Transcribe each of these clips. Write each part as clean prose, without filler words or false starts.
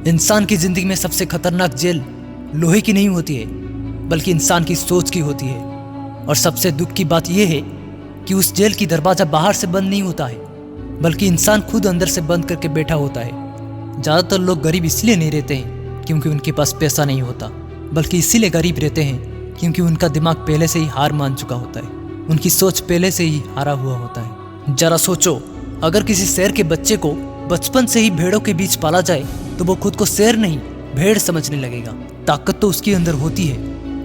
इंसान की जिंदगी में सबसे खतरनाक जेल लोहे की नहीं होती है, बल्कि इंसान की सोच की होती है। और सबसे दुख की बात यह है कि उस जेल की दरवाजा बाहर से बंद नहीं होता है, बल्कि इंसान खुद अंदर से बंद करके बैठा होता है। ज़्यादातर लोग गरीब इसलिए नहीं रहते हैं क्योंकि उनके पास पैसा नहीं होता, बल्कि इसीलिए गरीब रहते हैं क्योंकि उनका दिमाग पहले से ही हार मान चुका होता है, उनकी सोच पहले से ही हारा हुआ होता है। जरा सोचो, अगर किसी शेर के बच्चे को बचपन से ही भेड़ों के बीच पाला जाए तो वो खुद को शेर नहीं भेड़ समझने लगेगा। ताकत तो उसके अंदर होती है,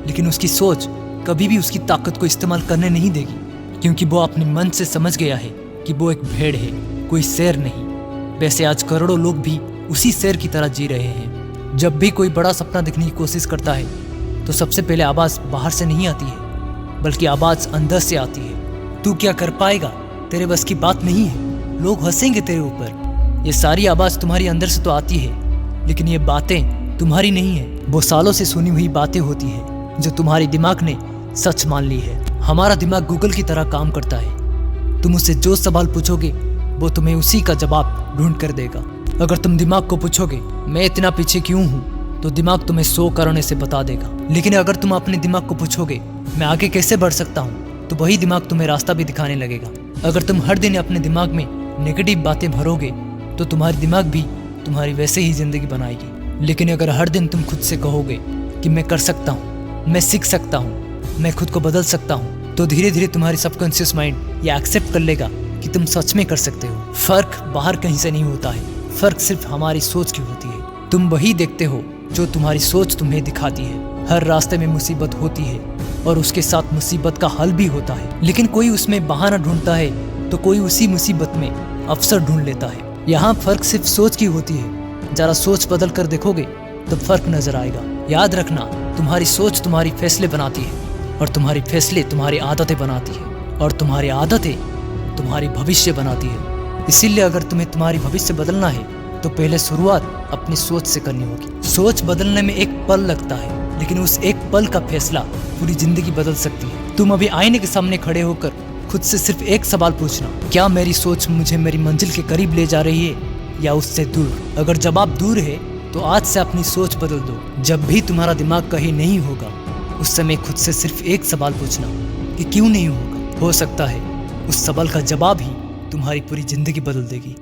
लेकिन उसकी सोच कभी भी उसकी ताकत को इस्तेमाल करने नहीं देगी, क्योंकि वो अपने मन से समझ गया है कि वो एक भेड़ है, कोई शेर नहीं। वैसे आज करोड़ों लोग भी उसी शेर की तरह जी रहे हैं। जब भी कोई बड़ा सपना देखने की कोशिश करता है तो सबसे पहले आवाज़ बाहर से नहीं आती है, बल्कि आवाज़ अंदर से आती है। तू क्या कर पाएगा, तेरे बस की बात नहीं है, लोग हंसेंगे तेरे ऊपर। ये सारी आवाज़ तुम्हारी अंदर से तो आती है, लेकिन ये बातें तुम्हारी नहीं है। वो सालों से सुनी हुई बातें होती है जो तुम्हारे दिमाग ने सच मान ली है। हमारा दिमाग गूगल की तरह काम करता है। तुम उससे जो सवाल पूछोगे वो तुम्हें उसी का जवाब ढूंढ कर देगा। अगर तुम दिमाग को पूछोगे मैं इतना पीछे क्यों हूँ, तो दिमाग तुम्हें 100 कारणों से बता देगा। लेकिन अगर तुम अपने दिमाग को पूछोगे मैं आगे कैसे बढ़ सकता हूँ, तो वही दिमाग तुम्हें रास्ता भी दिखाने लगेगा। अगर तुम हर दिन अपने दिमाग में नेगेटिव बातें भरोगे तो तुम्हारी दिमाग भी तुम्हारी वैसे ही जिंदगी बनाएगी। लेकिन अगर हर दिन तुम खुद से कहोगे कि मैं कर सकता हूँ, मैं सीख सकता हूँ, मैं खुद को बदल सकता हूँ, तो धीरे धीरे तुम्हारी सबकॉन्शियस माइंड ये एक्सेप्ट कर लेगा कि तुम सच में कर सकते हो। फर्क बाहर कहीं से नहीं होता है, फर्क सिर्फ हमारी सोच की होती है। तुम वही देखते हो जो तुम्हारी सोच तुम्हें दिखाती है। हर रास्ते में मुसीबत होती है और उसके साथ मुसीबत का हल भी होता है, लेकिन कोई उसमें बहाना ढूंढता है तो कोई उसी मुसीबत में अवसर ढूंढ लेता है। यहाँ फर्क सिर्फ सोच की होती है। जरा सोच बदल कर देखोगे तो फर्क नजर आएगा। याद रखना, तुम्हारी सोच तुम्हारी फैसले बनाती है और तुम्हारी फैसले तुम्हारी आदतें बनाती है और तुम्हारी आदतें तुम्हारी भविष्य बनाती है। इसीलिए अगर तुम्हें तुम्हारी भविष्य बदलना है तो पहले शुरुआत अपनी सोच से करनी होगी। सोच बदलने में एक पल लगता है, लेकिन उस एक पल का फैसला पूरी जिंदगी बदल सकती है। तुम अभी आईने के सामने खड़े होकर खुद से सिर्फ एक सवाल पूछना, क्या मेरी सोच मुझे मेरी मंजिल के करीब ले जा रही है या उससे दूर? अगर जवाब दूर है तो आज से अपनी सोच बदल दो। जब भी तुम्हारा दिमाग कहीं नहीं होगा उस समय खुद से सिर्फ एक सवाल पूछना कि क्यों नहीं होगा। हो सकता है उस सवाल का जवाब ही तुम्हारी पूरी जिंदगी बदल देगी।